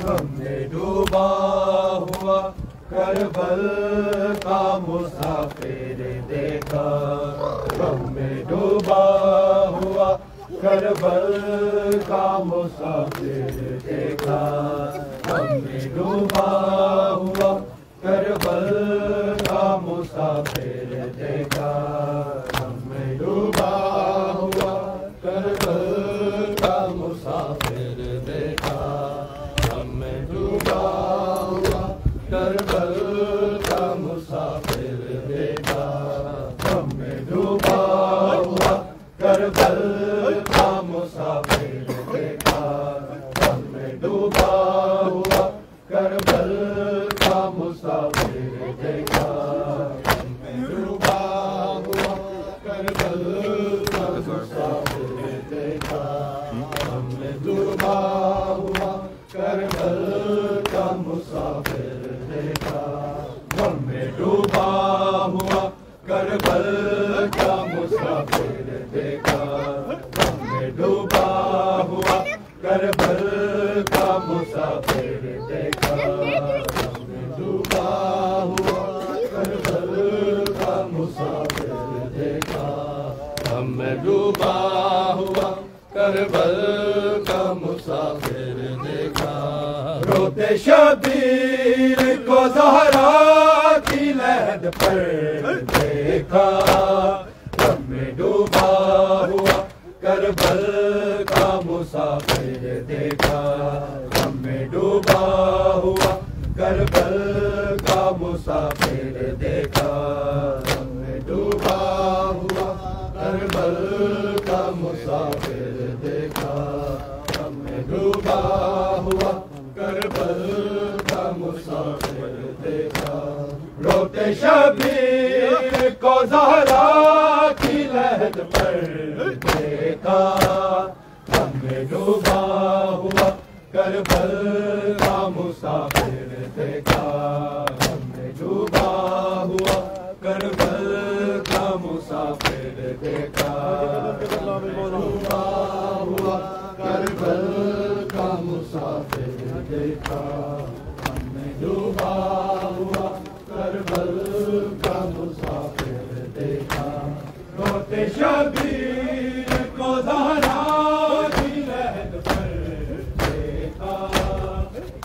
हमने डूबा हुआ करबल का मुसाफिर देखा, हमने डूबा हुआ करबल का मुसाफिर देखा, हमने डूबा हुआ करबल का मुसाफिर देखा, हमने डूबा हुआ करबल का मुसाफिर देखा, हमने डूबा हुआ करबल का मुसाफिर देखा, हमने डूबा हुआ करबल का मुसाफिर देखा, हमने डूबा हुआ करबल का मुसाफिर देखा, हमने डूबा हुआ करबल का मुसाफिर देखा, हमने डूबा हुआ करबल का मुसाफिर देखा, हमने डूबा हुआ करबल का मुसाफिर देखा, हमने डूबा हुआ करबल का मुसाफिर देखा, हमने डूबा हुआ करबल का मुसाफिर देखा, हमने डूबा हुआ करबल का मुसाफिर देखा। रोते शबीर को ज़हरा की लहद पर देखा, हमने डूबा हुआ करबल का मुसाफिर देखा, हमने डूबा हुआ करबल का मुसाफिर देखा, हमने डूबा हुआ करबल का मुसाफिर देखा, हमने डूबा हुआ करबल का मुसाफिर देखा। रोते शबीर को ज़हरा की लहद पर देखा, हमने डूबा हुआ करबल का मुसाफिर देखा, हमने डूबा हुआ करबल का मुसाफिर देखा, डूबा हुआ करबल का मुसाफिर देखा, हमने डूबा हुआ करबल का मुसाफिर देखा। रोते शबीर को ज़हरा की लहद पर देखा,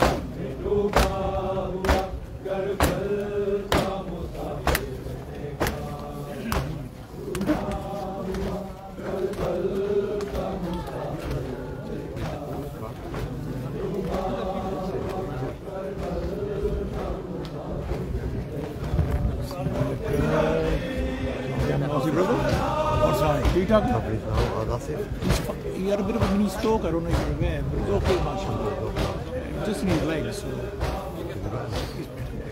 हमने डूबा हुआ करबल का मुसाफिर देखा, डूबा हुआ करबल का मुसाफिर देखा, डूबा हुआ करबल का मुसाफिर देखा। ठीक ठाक he had a bit of a mini stroke, I don't know if you're aware, but it's okay, mashallah. Just in his legs, so he's pretty much.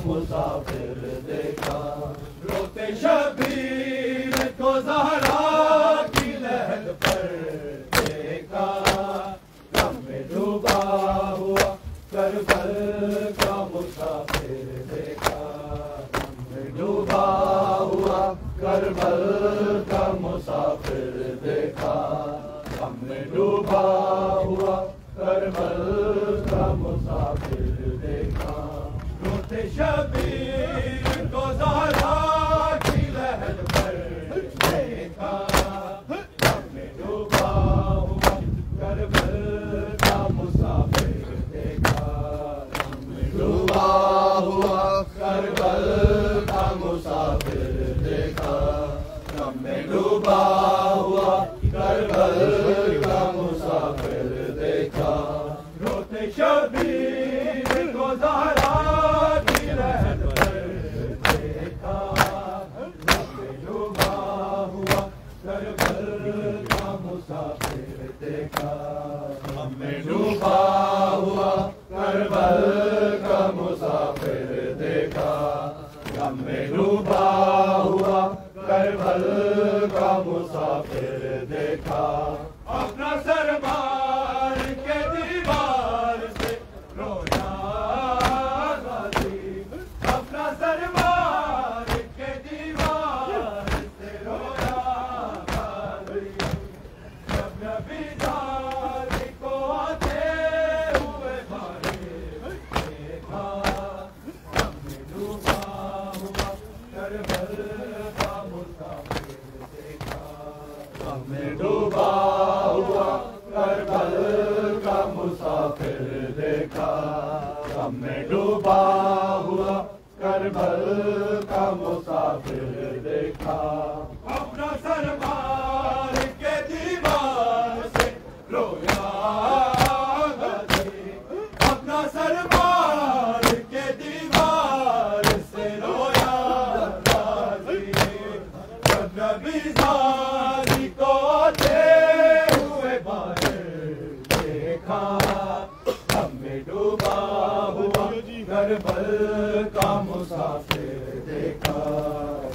मुसाफिर देखा रोते शबीर को ज़हरा की लहद पर देखा गम में डूबा हुआ करबल का मुसाफिर देखा गम में डूबा हुआ करबल का मुसाफिर देखा गम में डूबा हुआ करबल का मुसाफिर देखा रोते शबीर को ज़हरा की लहद पर देखा गम में डूबा हुआ करबल का मुसाफिर देखा गम में डूबा हुआ करबल का मुसाफिर देखा गम में डूबा हुआ करबल का मुसाफिर देखा रोते शबीर को ज़हरा हमें डूबा हुआ करबल का मुसाफिर देखा हमें डूबा हुआ करबल का मुसाफिर देखा अपना सर मार के दीवार से रोया गाजी अपना सर मार के दीवार से रोया गाजी जब नबी डूबा हुआ करबल का मुसाफिर देखा हमें डूबा हुआ करबल का मुसाफिर देखा अपना सर मार के दीवार से रोया गाजी अपना सर मार के दीवार से रोया गाजी जब नबी हमें डूबा हुआ करबल का मुसाफिर देखा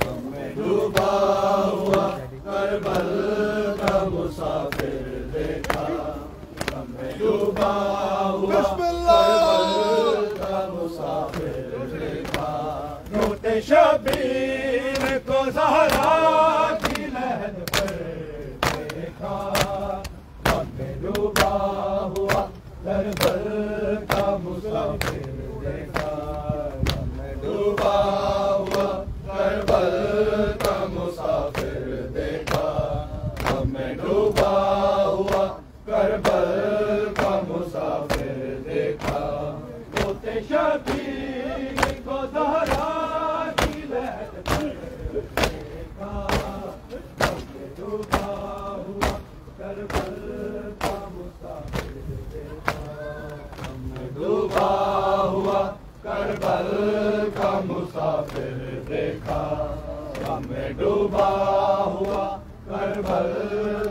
हमें डूबा हुआ करबल का मुसाफिर देखा हमें डूबा हुआ करबल का मुसाफिर देखा रोते शबीर को ज़हरा की लहद पर देखा हमें डूबा हुआ करबल का मुसाफिर देखा हमें डूबा हुआ करबल का मुसाफिर देखा हमें डूबा हुआ करबल का मुसाफिर देखा रोते शबीर को ज़हरा की लहद पर देखा हमें डूबा हुआ करबल का मुसाफिर डूबा हुआ करबल का मुसाफिर देखा हमें डूबा हुआ करबल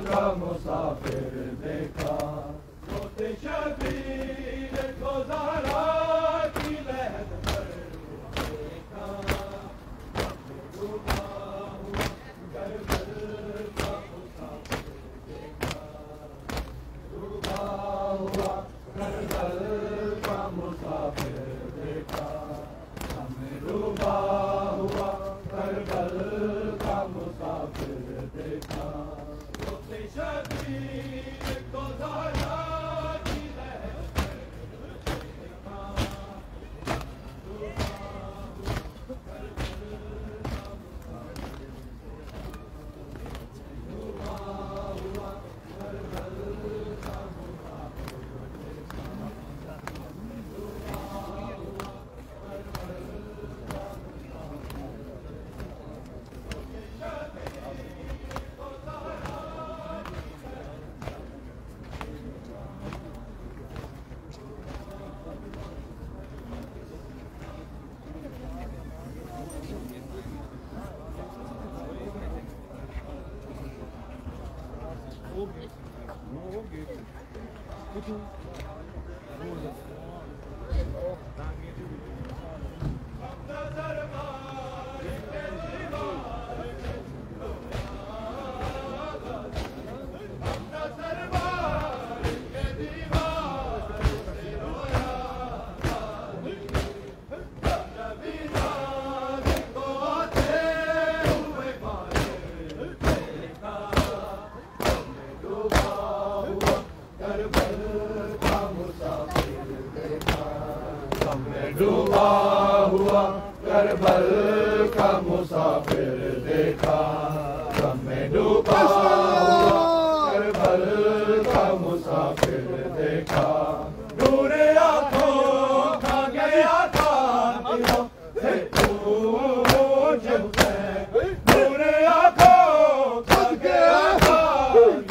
का मुसाफिर देखा रोते शबीर को ज़हरा की लहद पर देखा हमें डूबा हुआ करबल का मुसाफिर देखा डूबा हुआ करबल का मुसाफिर देखा हमें डूबा हुआ करबल का मुसाफिर देखा रोते शबीर को ज़हरा डूबा हुआ करबल का मुसाफिर देखा, हमें डूबा हुआ करबल का मुसाफिर देखा। नूरे आंखों खा गया था दिलों से पूछ हुसैन, नूरे आंखों खा गया था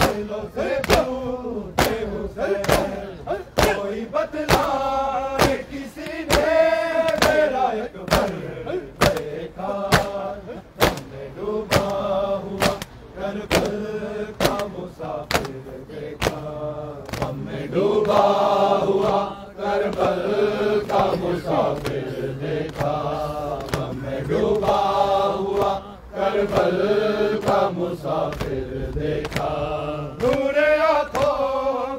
दिलों से पूछ हुसैन। कोई बतला डूबा हुआ करबल का मुसाफिर देखा, हमें डूबा हुआ करबल का मुसाफिर देखा। नूरे आंखों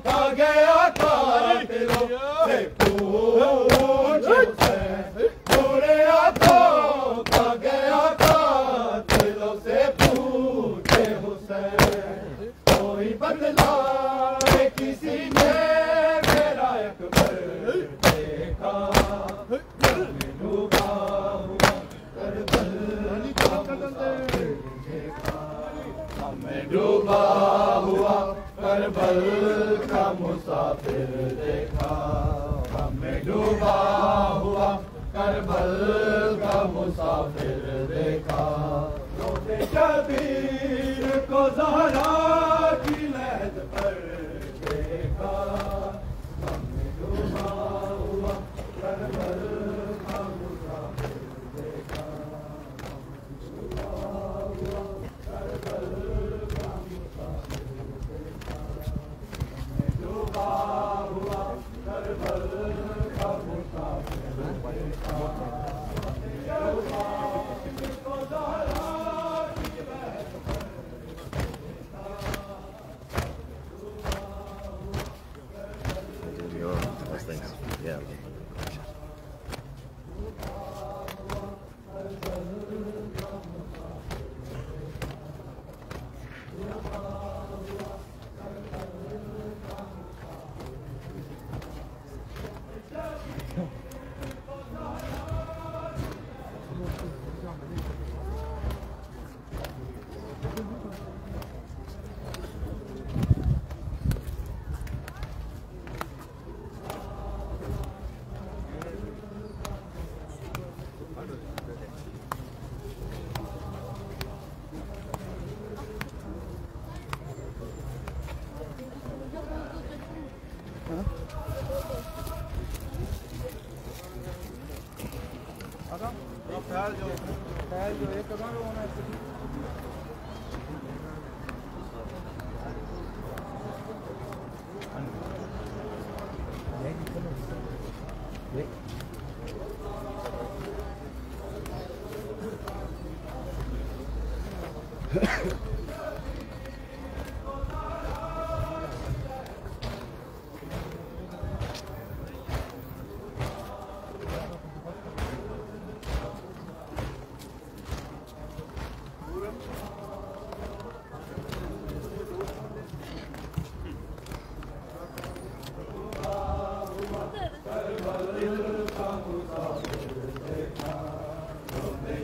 खा गया था दिलों से पूछ हुसैन, नूरे आंखों खा गया था दिलों से पूछ हुसैन। कोई बदला किसी ने मेरा अकबर देखा, हमें डूबा हुआ करबल का मुसाफिर देखा, हमें डूबा हुआ करबल का मुसाफिर देखा, हमें डूबा हुआ करबल का मुसाफिर देखा। रोज़े शबीर को ज़हरा की लहद पर देखा, हमें डूबा हुआ करबल का मुसाफिर देखा, डूबा हुआ करबल का मुसाफिर देखा, हमें डूबा हुआ करबल का मुसाफिर देखा। Yeah.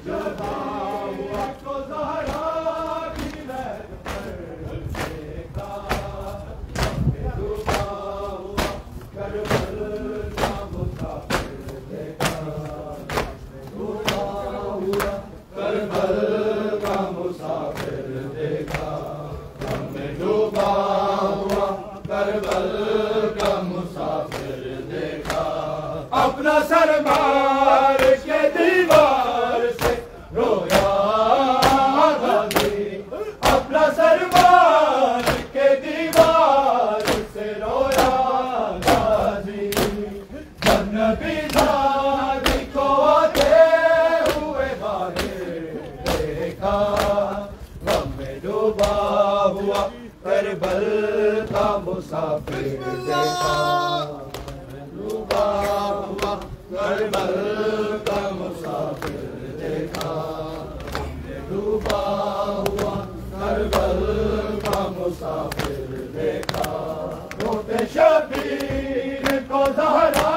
डूबा हुआ को ज़हरा की डूबा हुआ करबल का मुसाफिर देखा, डूबा हुआ करबल का मुसाफिर देखा, डूबा हुआ करबल का मुसाफिर देखा। रोते शबीर को ज़हरा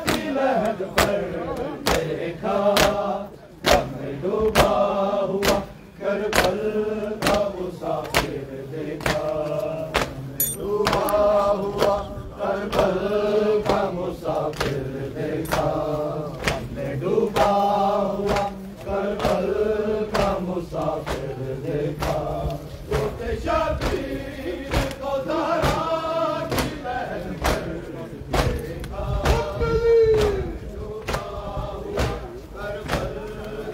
की लहद पर देखा, हमने डूबा हुआ करबल का मुसाफिर देखा, डूबा हुआ करबल का मुसाफिर देखा, हमने डूबा हुआ करबल का मुसाफिर देखा। रोते शबीर को ज़हरा की लहद पर देखा, डूबा हुआ करबल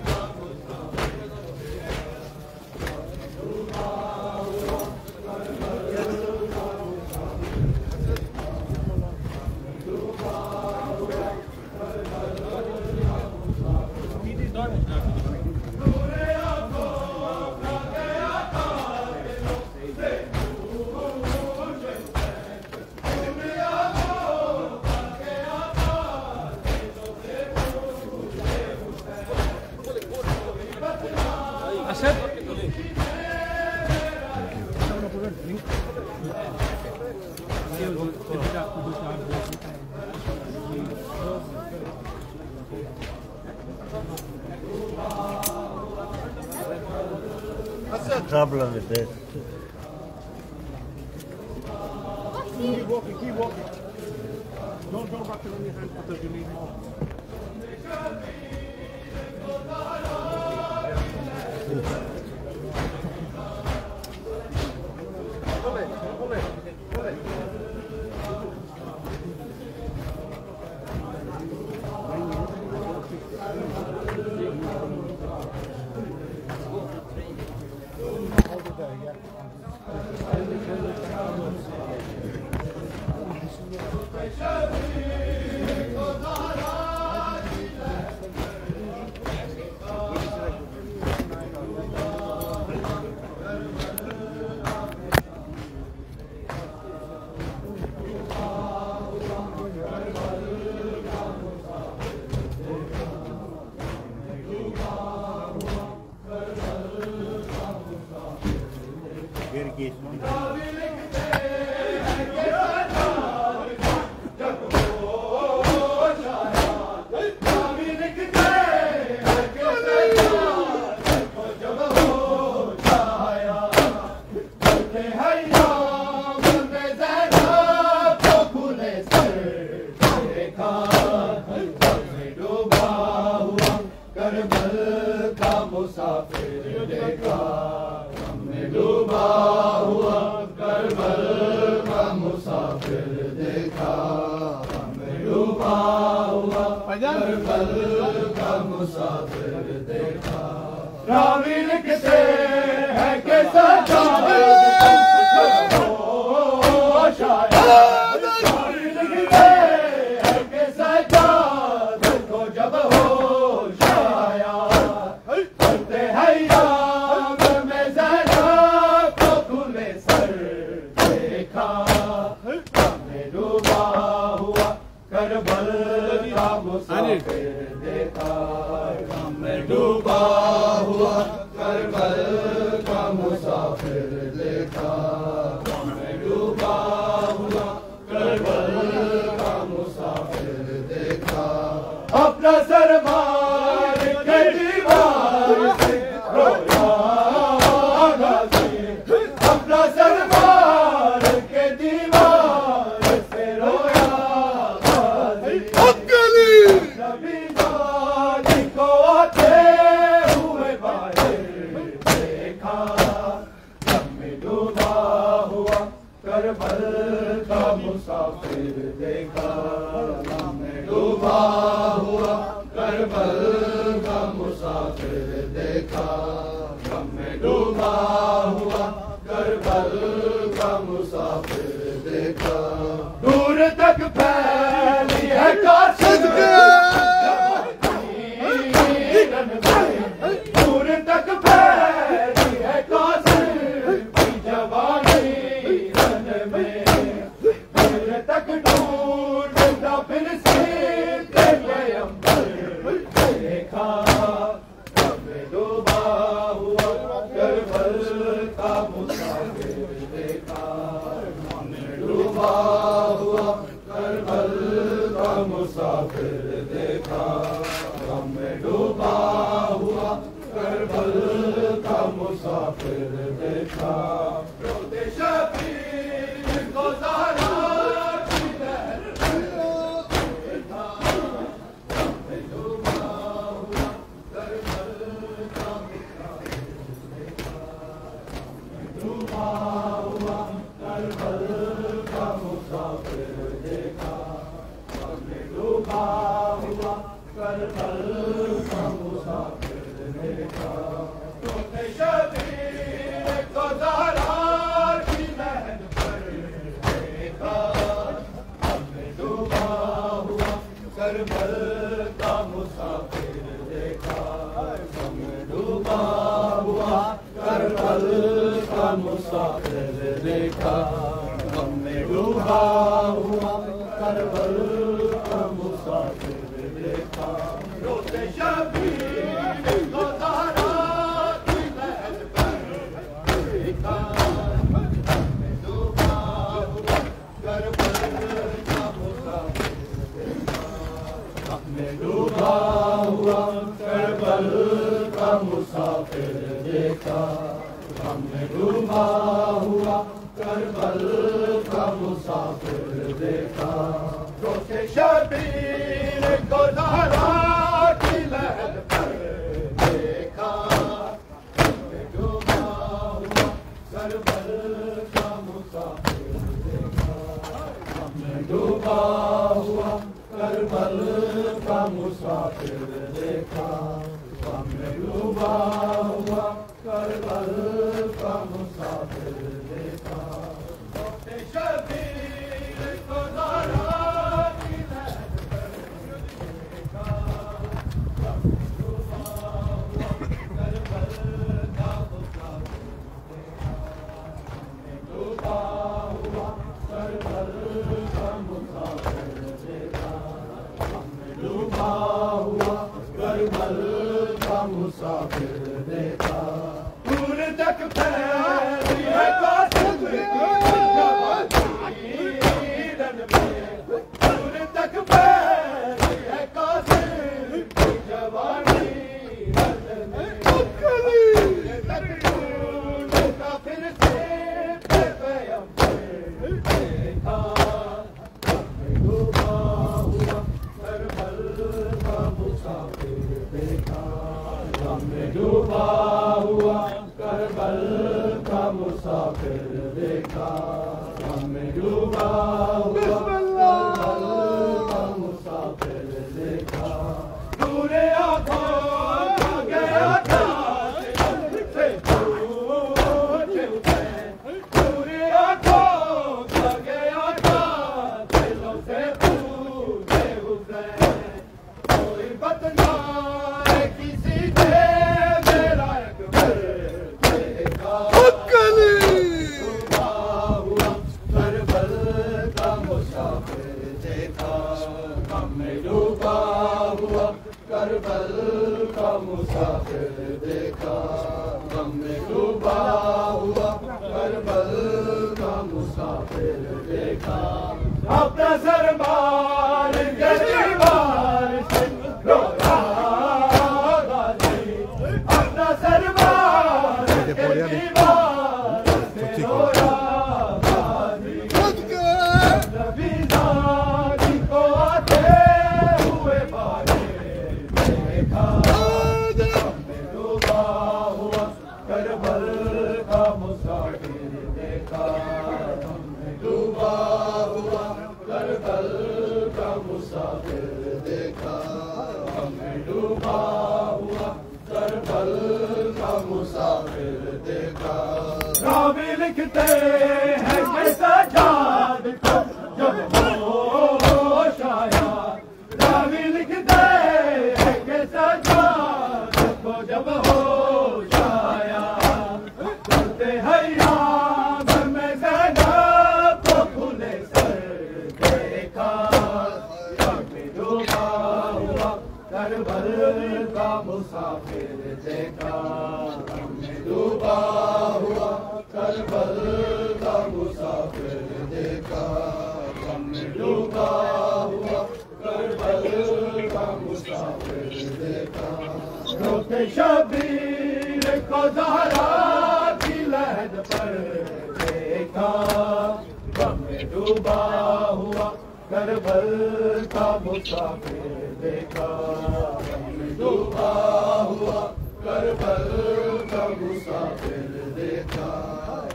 का मुसाफिर देखा, डूबा हुआ करबल का मुसाफिर देखा, डूबा हुआ करबल का मुसाफिर। नूरे आँखों का गया था दिलों से दूर जैसे, नूरे आँखों का गया था दिलों से दूर जैसे, कोई बदला What's the trouble with this? Keep walking, keep walking. Don't rock it on your hand because you need more. मुसाफिर देखा, हमने डूबा हुआ करबल का मुसाफिर देखा, हमने डूबा हुआ करबल का मुसाफिर देखा। रावी लिखते हैं कि सजाद हो शायद, रावी लिखते हैं कि सजाद को जब होश आया, करते हैं याद में ज़ैनब को खुले सर देखा, हमने डूबा हुआ करबल का मुसाफिर देखा, हमने डूबा हुआ करबल का मुसाफिर देखा, हमने डूबा हुआ करबल का मुसाफिर देखा। अपना सर मार के दीवार से रोया गाज़ी, अपना सर मार के दीवार से रोया गाज़ी, नबी जानी को आते हुए बाहर देखा, हमने डूबा हुआ करबल का मुसाफिर देखा, हमने डूबा हुआ करबल का मुसाफिर देखा, हमने डूबा हुआ करबल का मुसाफिर देखा। दूर तक फैली है कासिद दूर तक फैली है कासिद करबल का मुसाफिर देखा, हमने डूबा हुआ करबल का मुसाफिर देखा, हमने डूबा हुआ करबल का मुसाफिर देखा। रोते शबीर को ज़हरा की लहर देखा, हमने डूबा हुआ करबल का मुसाफिर देखा, डूबा हुआ करबल का मुसाफिर देखा, हमने डूबा हुआ करबल का मुसाफिर देखा। रोते शबीर को ज़हरा की लहर पर देखा, हमने डूबा हुआ करबल का मुसाफिर देखा, हमने डूबा हुआ करबल का मुसाफिर देखा, हमने डूबा हुआ करबल का मुसाफिर देखा। रोते शबीर को ज़हरा की लहर पर देखा, हमने डूबा हुआ करबल का मुसाफिर देखा, हमने डूबा हुआ करबल का मुसाफिर देखा, हमने डूबा हुआ करबल का मुसाफिर देखा। रोते शबीर को ज़हरा की लहर पर देखा, हमने डूबा हुआ करबल का मुसाफिर देखा, हमने डूबा हुआ करबल का मुसाफिर देखा, हमने डूबा हुआ करबल का मुसाफिर देखा। रोते शबीर को ज़हरा की लहर पर देखा, हमने डूबा हुआ करबल का मुसाफिर देखा, हमने डूबा हुआ करबल का मुसाफिर देखा, हमने डूबा हुआ करबल का मुसाफिर देखा। दूर तक फैली है कासिम की जवानी रन में, दूर तक फैली है कासिम की जवानी रन में, दूर तक ढूंढता फिर से पैगंबर देखा, हमने डूबा हुआ करबल का मुसाफिर देखा, हमने डूबा हुआ करबल का मुसाफिर देखा, हमने डूबा हुआ करबल का मुसाफिर देखा। दूर आँखों का गया था से पूछे उसे, दूर आँखों का गया था दिलों से पूछे उसे, कोई बतना किसी ने मेरा अकबर देखा, डूबा हुआ करबल का मुसाफिर देखा, हमने डूबा हुआ करबल का मुसाफिर देखा, हमने डूबा हुआ करबल का मुसाफिर देखा। अपना सर मार के दीवार से रोया गाजी, अपना सर मार के दीवार से रोया गाजी, नबी दादी को आते हुए बारे देखा, हमने डूबा हुआ करबल का मुसाफिर देखा, हमने डूबा हुआ करबल का मुसाफिर देखा, हमने डूबा हुआ करबल का मुसाफिर देखा। रावी लिखते हैं कैसा जाद को जब होश आया, रावी लिखते हैं कैसा जाद को जब होश आया, करते हैया में ज़ैनब को खुले सर देखा, हमने डूबा हुआ करबल का मुसाफिर देखा, हमने डूबा शबीर को ज़हरा की लहद पर देखा, गम में डूबा हुआ करबल का मुसाफिर देखा, गम में डूबा हुआ करबल का मुसाफिर देखा,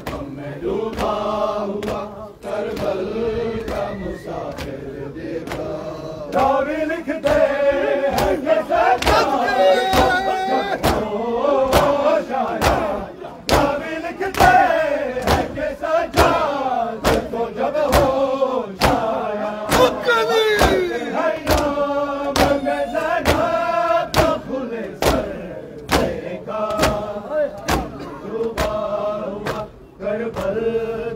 गम में डूबा हुआ करबल का मुसाफिर देखा। रावी लिखते हैं कि रावी लिखते हैं कि सजाद को जब होश आया, हयाम में ज़ैनब का खुले सर देखा, डूबा हुआ करबल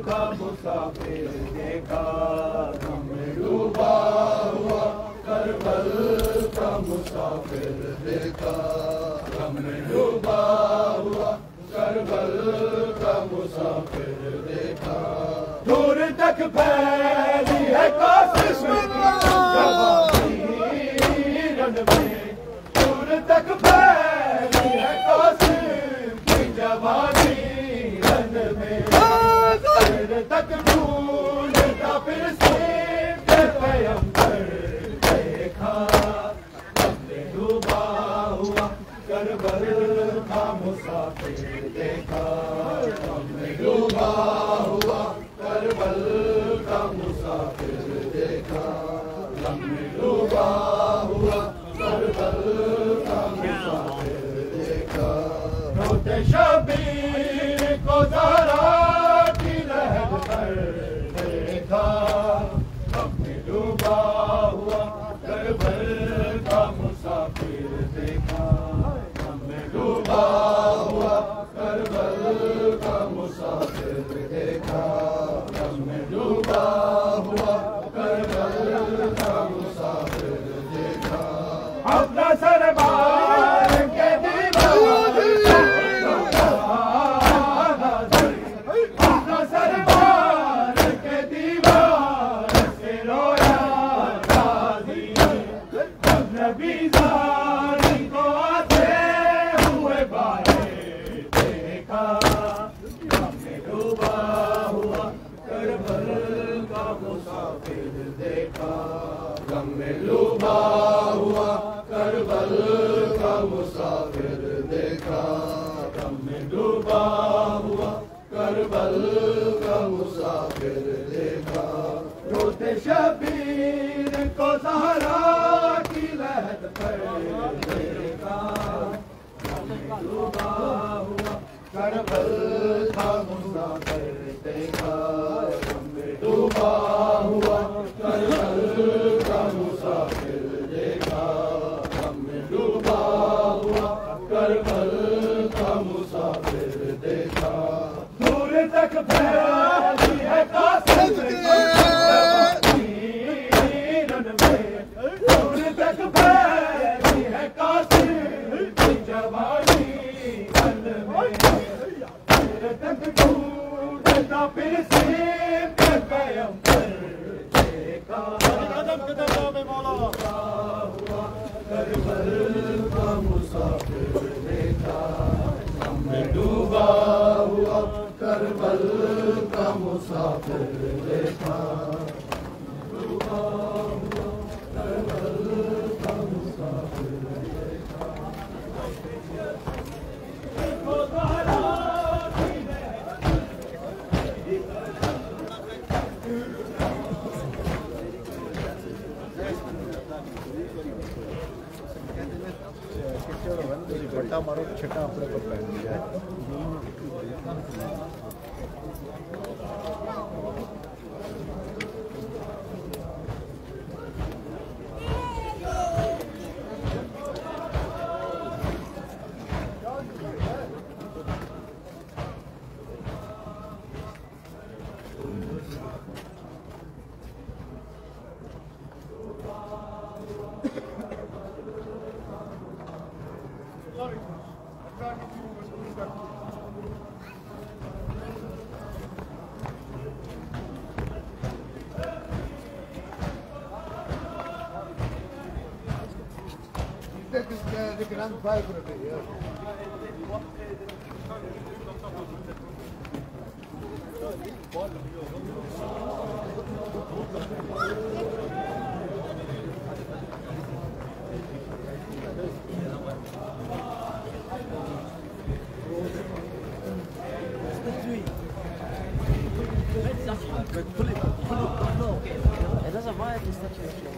का मुसाफिर देखा, डूबा हुआ करबल का मुसाफिर देखा, गम में डूबा हुआ करबल का मुसाफिर देखा। दूर तक फैली है कासिम जवानी रन में, दूर तक फैली है कासिम की जवानी रन में, दूर तक ढूंढता फिर से पैगंबर देखा, गम में डूबा हुआ करबल का मुसाफिर देखा, गम में डूबा हुआ करबल का मुसाफिर देखा, गम में डूबा हुआ करबल का मुसाफिर देखा। रोते शबीर को ज़हरा की लहद पर देखा, डूबा हुआ करबल का मुसाफिर देखा, हमें डूबा हुआ करबल का मुसाफिर देखा, हमें डूबा हुआ करबल का मुसाफिर देखा। अपना सरबार के दीवार अपना सरबार के दीवार से रोया बीजारी को आते हुए बारे देखा, हमने डूबा हुआ करबल का मुसाफिर देखा, गम में डूबा हुआ करबल का मुसाफिर देखा, गम में डूबा हुआ करबल का मुसाफिर देखा। रोते शबीर को ज़हरा की लहद पर देखा, डूबा हुआ करबल का मुसाफिर देखा, डूबा हुआ करबल का मुसाफिर देखा, डूबा हुआ करबल का मुसाफिर देखा। दूर तक फैली है कासिम दूर तक फैली है कासिम की जवानी रन में, दूर तक ढूंढता फिर से पैगंबर देखा, डूबा हुआ करबल का मुसाफिर देखा, हमें डूबा हुआ करबल का मुसाफिर देखा, डूबा हुआ करबल का मुसाफिर देखा। बट्टा मारो छठा अपने पर पहन लिया है। The Grand Viper. It doesn't matter if it's situation.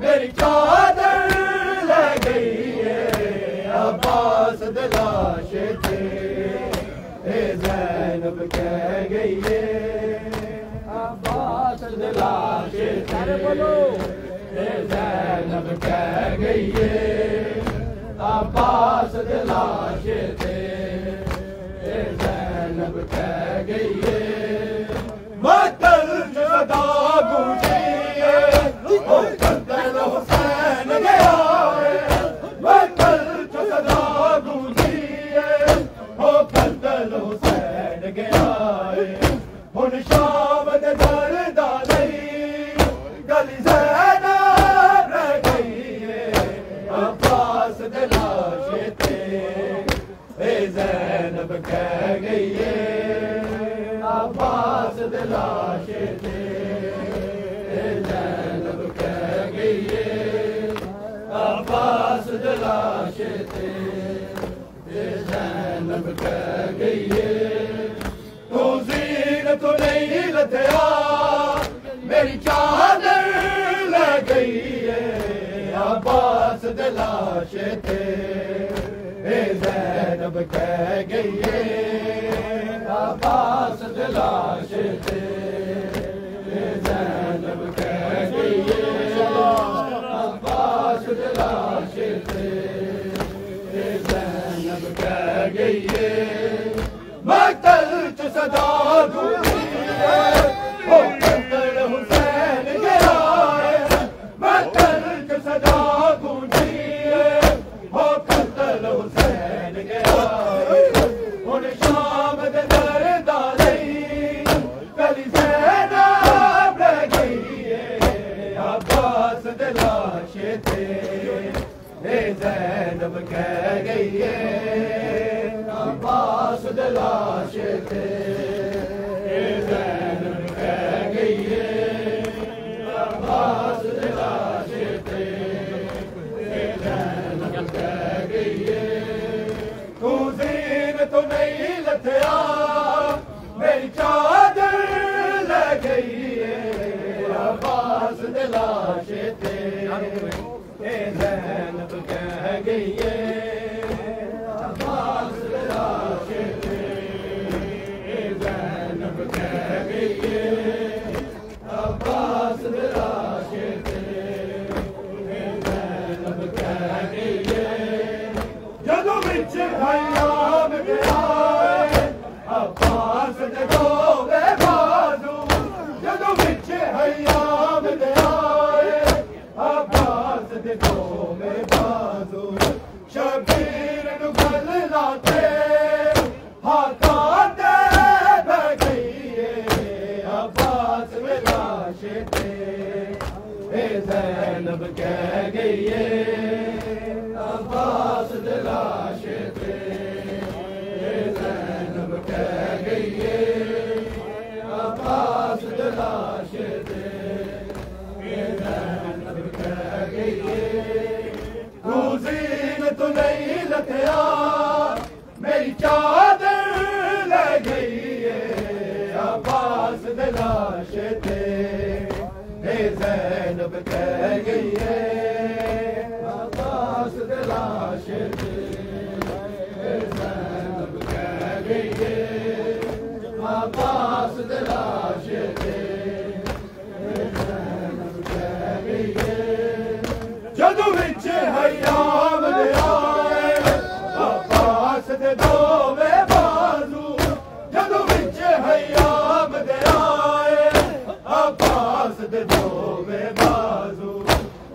मेरी चादर ले गई है अब्बास दिलाशे थे ज़ैनब कह गई है अब्बास दिलाशे थे ज़ैनब कह गई है अब्बास दिलाशे थे ज़ैनब कह गई है मतल सदा गूंजी है ओ कत्ल हुसैन गया है मतल सदा गूंजी है ओ कत्ल हुसैन गया है हुन शाम दे दरदा नहीं गली ज़ैनब रह गई है अब्बास दिलाशे थे ज़ैनब कह गई है अब्बास दिलाशे थे ज़ैनब कह गई है अब्बास दिलाशे थे ज़ैनब कह गई है तू ज़ीन तो नहीं लथया मेरी चादर ले गई है अब्बास दिलाशे थे ज़ैनब कह गई है अब्बास दिलाशे थे ज़ैनब कह गई है अब्बास दिलाशे थे ज़ैनब कह गई है मक़तल च सदा गूंजी है ओ कत्ल हुसैन गया है मक़तल च सदा गूंजी है ओ कत्ल हुसैन गया है हुन शाम दे दरदा नहीं गली ज़ैनब रह गई है अब्बास दिलाशे थे ज़ैनब कह गई है अब्बास दिलाशे थे ज़ैनब कह गई है अब्बास दिलाशे थे ज़ैनब कह गई है तू ज़ीन तो नहीं लथया मेरी चादर ले गई है अब्बास दिलाशे थे ज़ैनब कह गई है अब्बास दिलाशे थे ज़ैनब कह गई है अब्बास दिलाशे थे ज़ैनब कह गई है जदों विच हयाम गया अब्बास दे दोवे बाजू जदों विच हयाम गया अब्बास दे दोवे बाजू शबीर नूं गल लाते हाथां ते बह गई है अब्बास दिलाशे थे ज़ैनब कह गई है अब्बास दिलाशे थे ज़ैनब अब्बास दे लाशे थे ज़ैनब कह गई है अब्बास दे लाशे थे ज़ैनब कह गई है अब्बास दे लाशे थे ज़ैनब कह गई है जदों विच हयाम दे आए अब्बास दे दोवे बाजू जदों विच हयाम दे आए अब्बास दे दोवे बाजू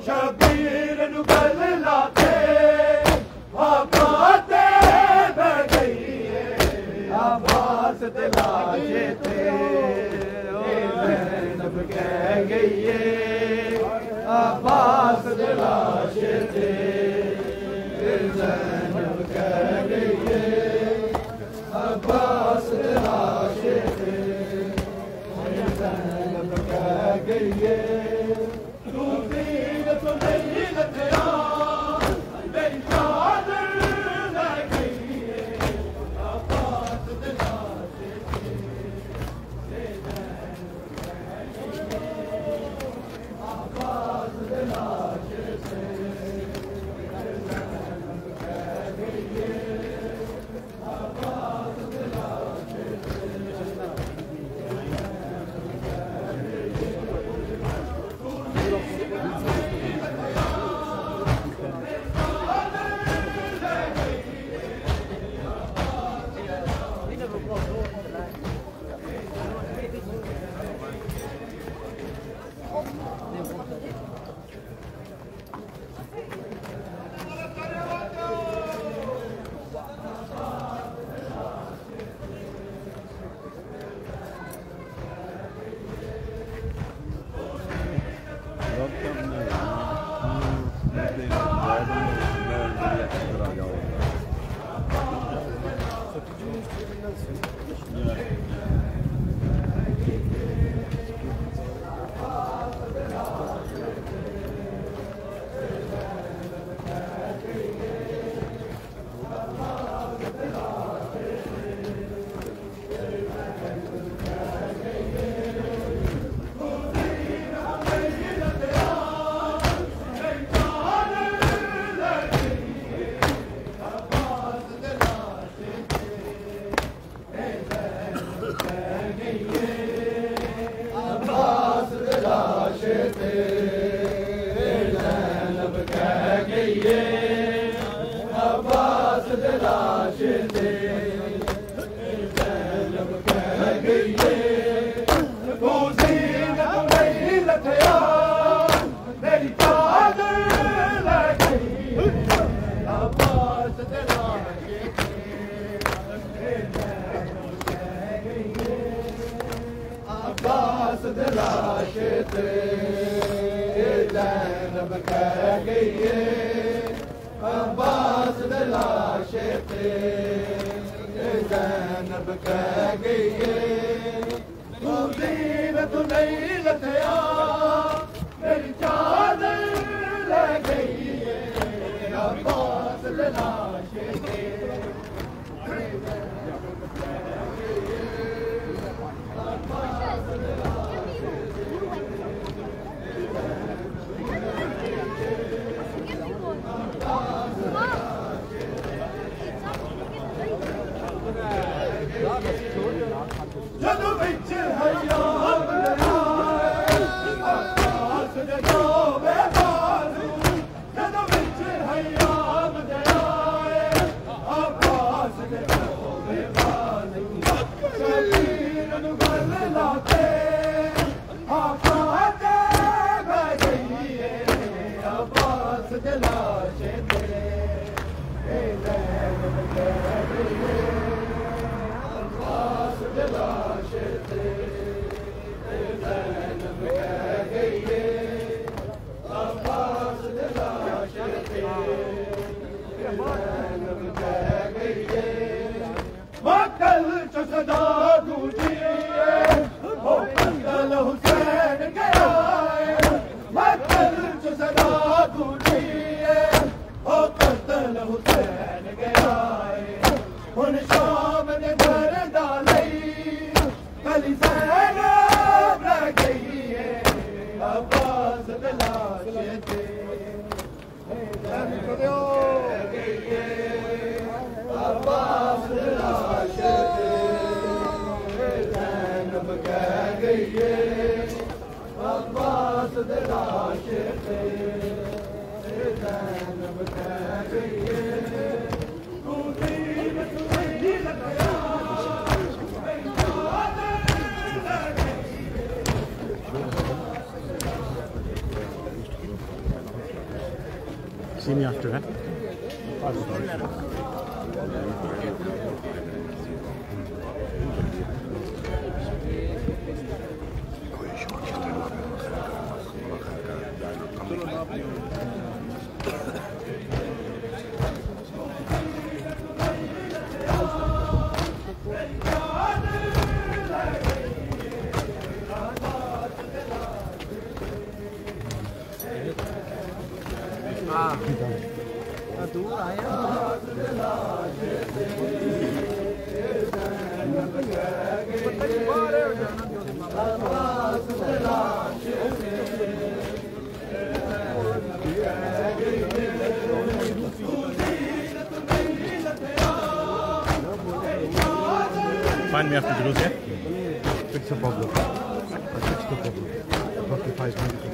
शबीर नु गल लाते आपाते बह गई है अब्बास दे लाशे थे ज़ैनब कह गई है अब्बास दे लाशे थे ज़ैनब कह गई है अब्बास दे लाशे थे ज़ैनब कह गई है तू दीन तो नहीं लथया मेरी चादर ले गई है अब्बास दे लाशे थे अब्बास दे लाशे थे ज़ैनब कह गई है अब्बास दे लाशे थे अब्बास दे लाशे थे ज़ैनब कह गई है तू ज़ीनत नहीं लथया मेरी चादर ले गई अब्बास दे लाशे थे ज़ैनब कह गई है अब्बास दे लाशे थे ज़ैनब कह गई है अब्बास दे लाशे थे ज़ैनब कह गई है तू ज़ीनत नहीं लथया मेरी चादर ले गई है अब्बास दे लाशे थे अब्बास दे लाशे थे ज़ैनब रह गई है अब्बास लाशते अब्बास लाशते ज़ैनब कह गई है अब्बास लाशते ज़ैनब कह गई है See me after that. दूर आया Find me after the news, yeah? Fix the problem. Fix the problem. 45 minutes.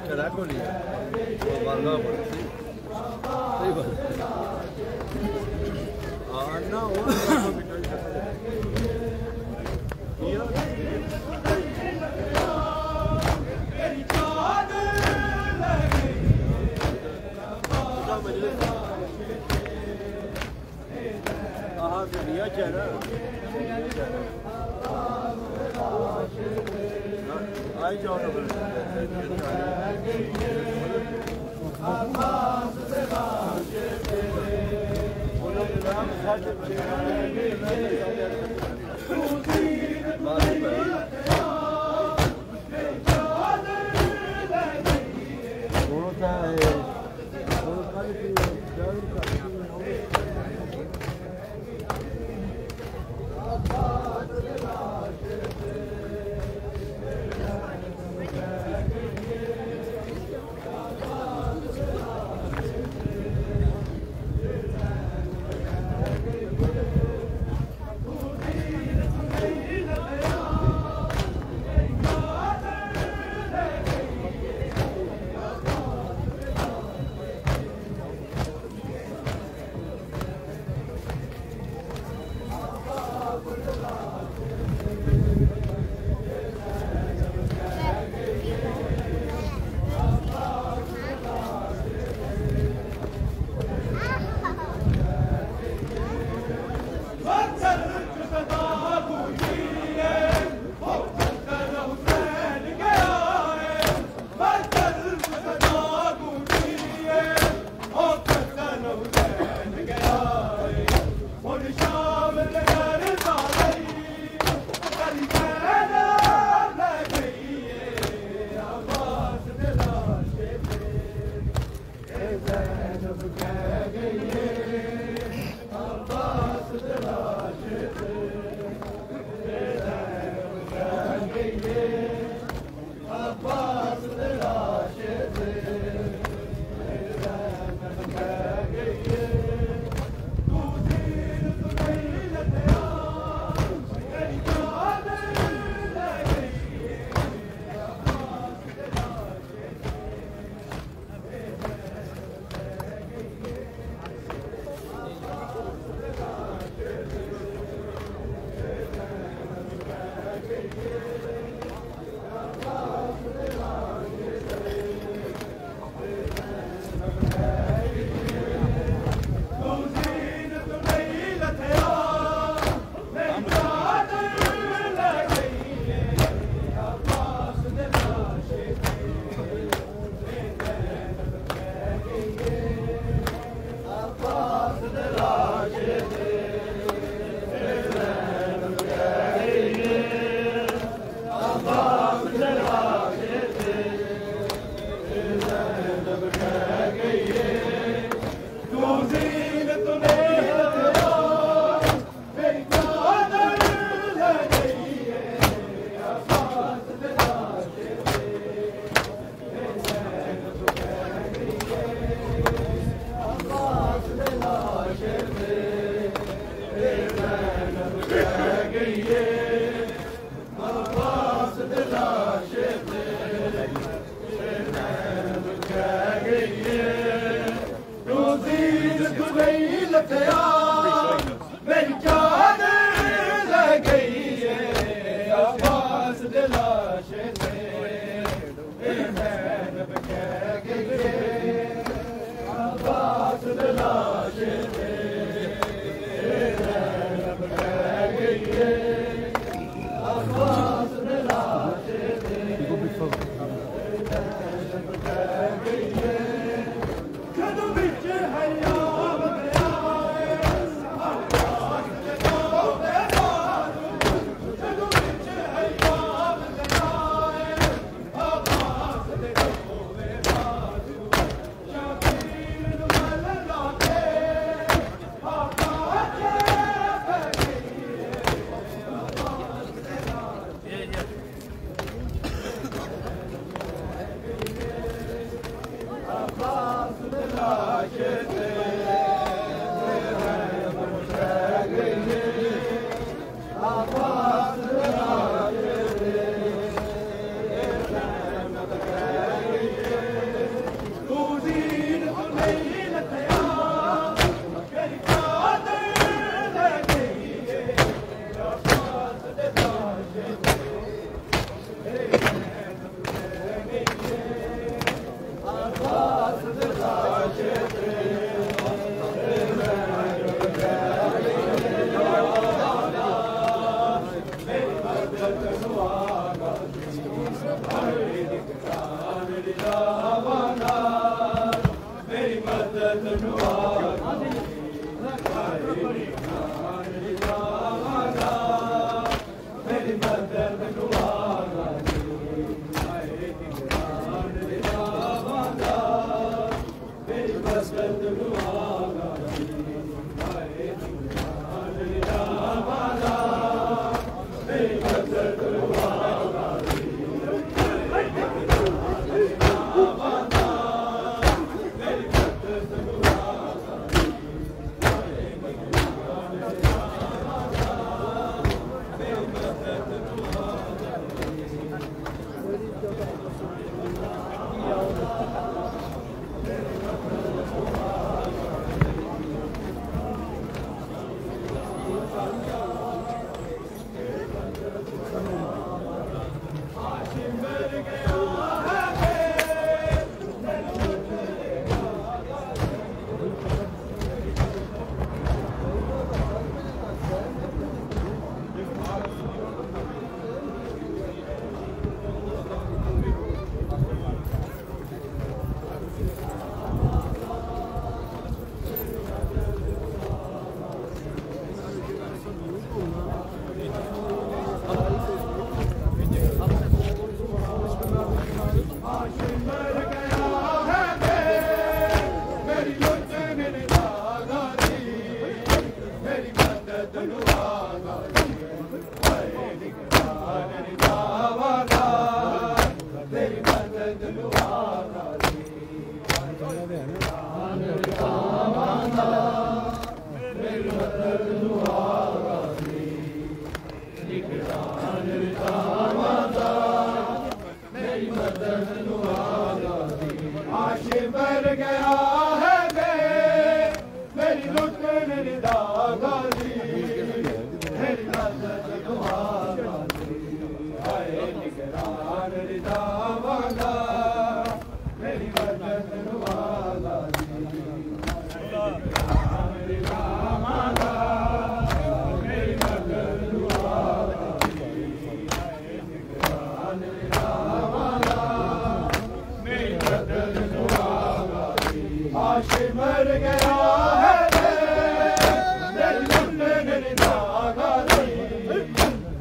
Caracoli, no, I don't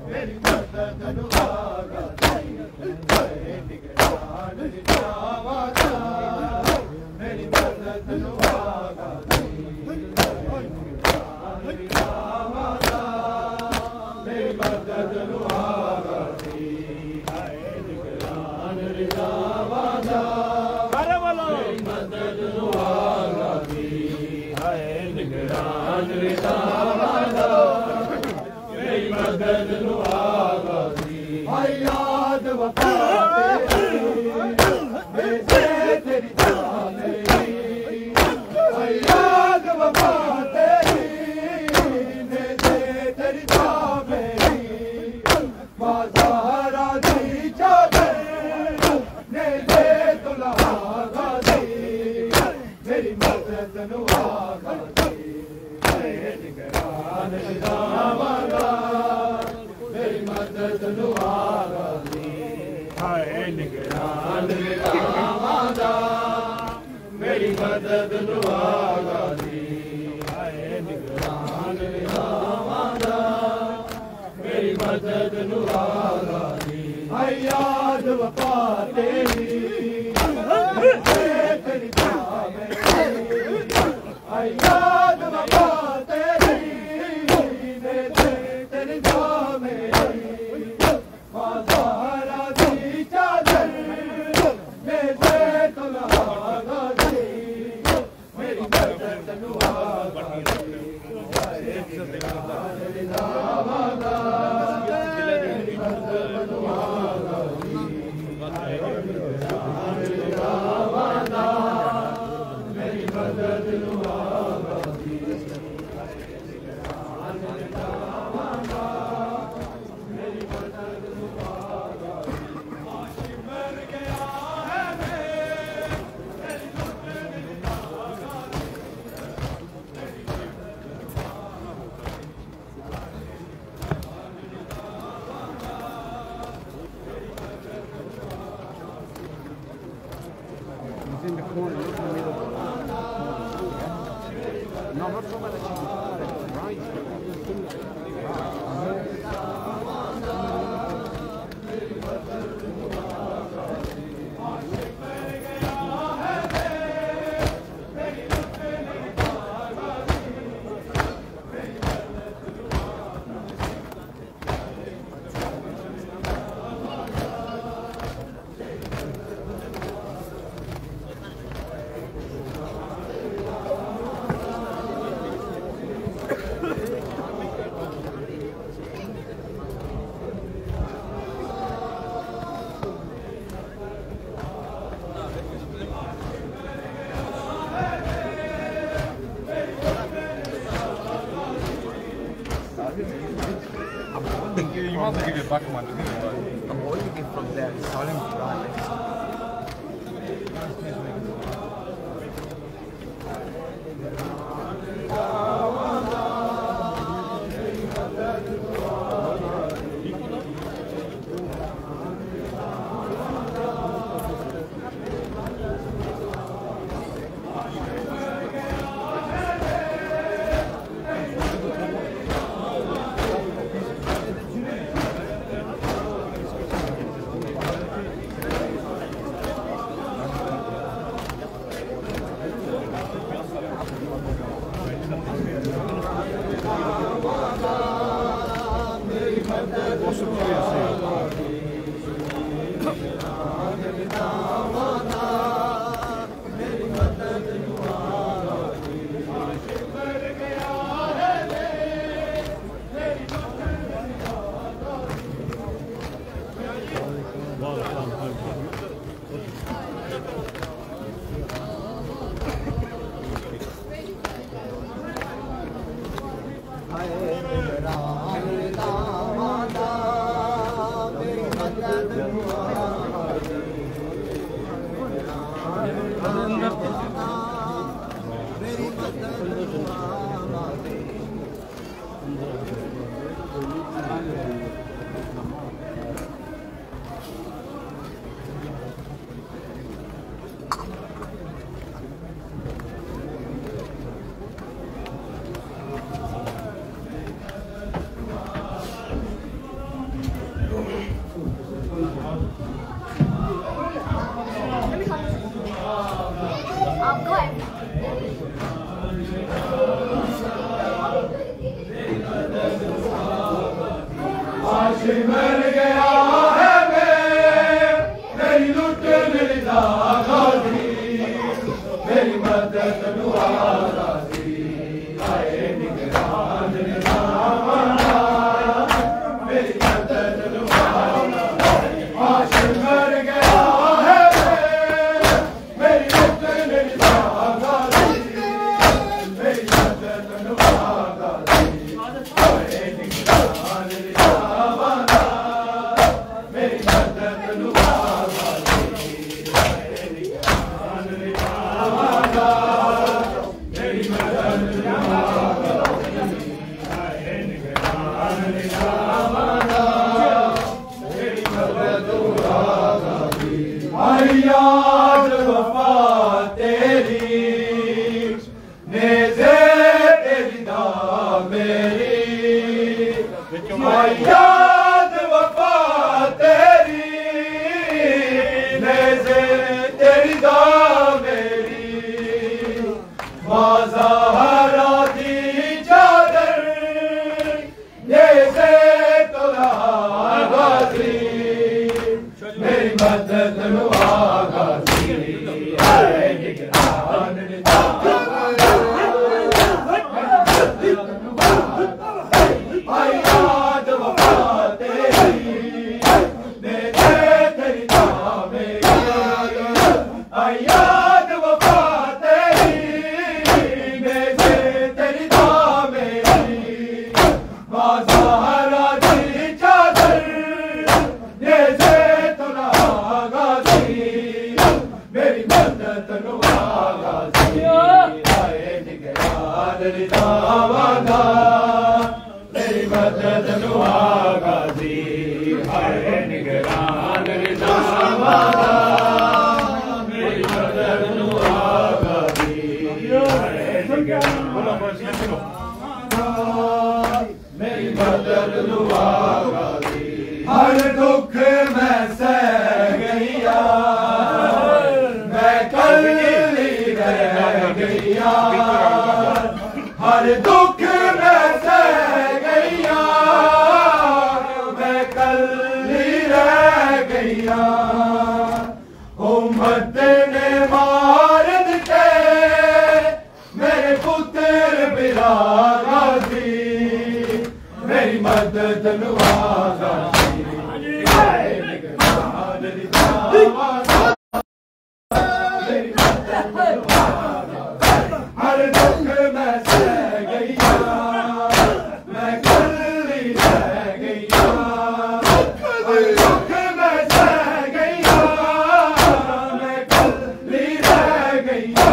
मेरी निगरान रिसावादा मेरी मदद नुआगा दी हाय याद वफा तेरी तेरी जान मेरी हाय याद वफा तेरी तेरी जान मेरी बाजारा दी चादर ने दे तुलागा दी मेरी मदद नुआगा दी निगरान रिसावादा मेरी मदद नुआगा दी हाय निगरान रिसावादा मेरी मदद नुआगा दी हाय निगरान रिसावादा मेरी मदद नुआगा दी हाय याद वफा तेरी तेरी जान हाय याद वफा तेरी तेरी जान बाजारा दी चादर ने दे तुलागा दी मेरी मदद नुआगा दी रिज़ावादा मेरी मदद नुआगा दी रिज़ावादा मेरी मदद नुआगा दी मेरी मदद नुआगा मर गया है He's in the corner, look in the middle. No, I'm not talking about the right. You might as well give it back one. I'm holding it from there. It's all in front. मर गया है मेरी लुट मेरी दागा दी मेरी मदद दुआ दी रिजावादा मेरी मदद नुआ गाजी हाय निगरान रिजावादा मेरी मदद नुआ गाजी हाय निगरान मेरी मदद नुआ गाजी हर दुख मैं सह गईया मैं कल्ली रह गईया हर दुख मैं सह गईया मैं कल्ली रह गईया उम्मत ने मार दिते मेरे पुत्र बिला गाजी मेरी मदद नुआ गाजी हाय निगरान रिजावादा मेरी मदद नुआ गाजी हर दुख मैं सह गईया मैं कल्ली रह गईया हर दुख मैं सह गईया मैं कल्ली रह गईया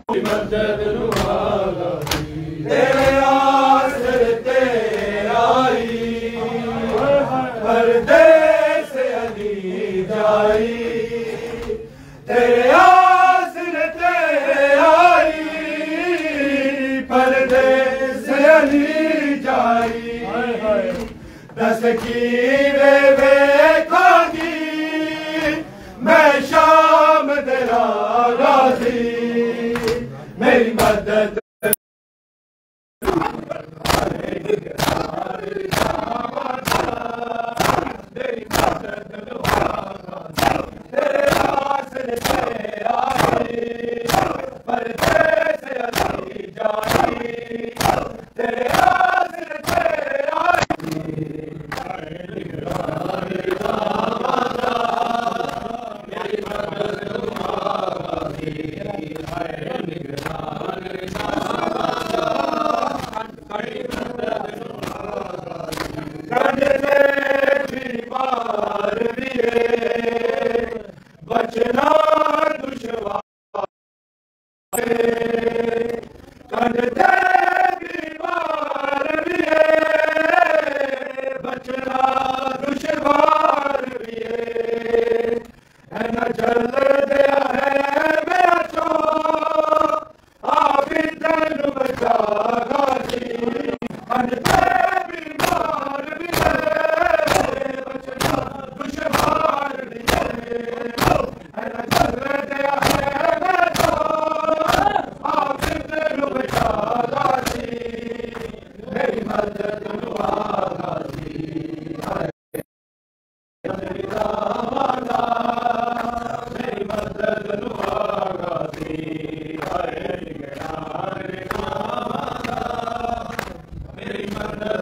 मेरी मदद नुआ गाजी तेरे आसरे ते आई परदेस अली जाई तेरे आसरे ते आई परदेस अली जाई दस की वे वेखागी मैं शाम तेरा गाजी मेरी मदद मेरी मदद नुआ गाजी तेरे आसरे ते आई परदेस अली जाई तेरे आसरे ते आई मेरी मदद नुआ गाजी हाय निगरान रिजावादा मेरी मदद नुआ गाजी कंडे बीमार विए बचना दुश्वार कंडे बीमार विए बचना दुश्वार विए है न चल दिया है मेरा चो आप तन बचा गाजी कंडे बीमार विए बचना दुश्वार विए है न चल दिया है मेरा चो आप तन बचा गाजी मेरी मदद नुआ गाजी हाय रिजावादा मेरी मदद नुआ गाजी हाय निगरान रिजावादा मेरी मदद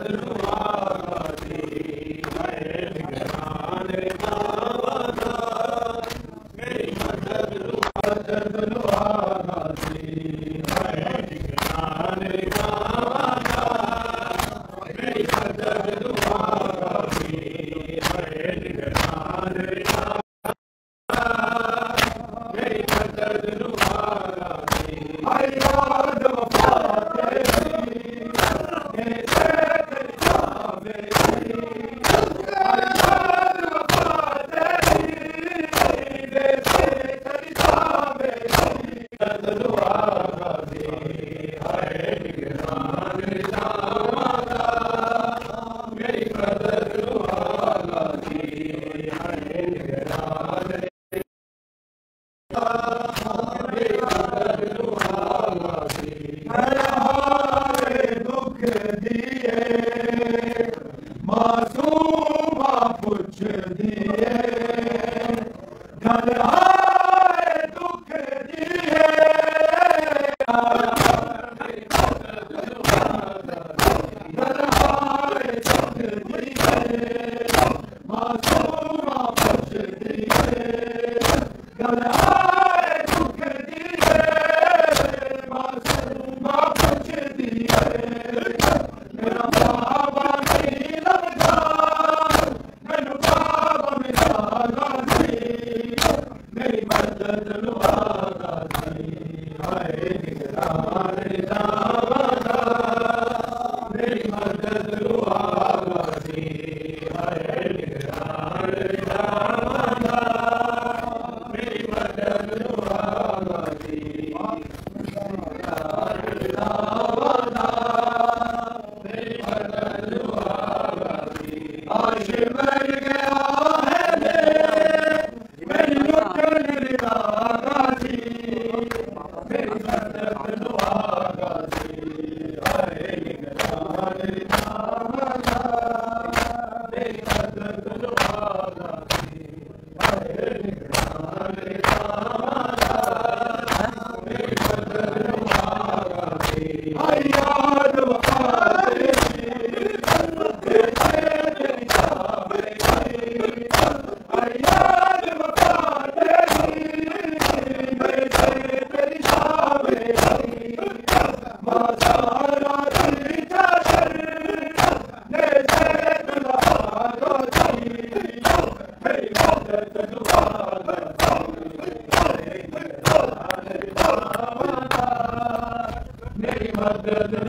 मेरी मदद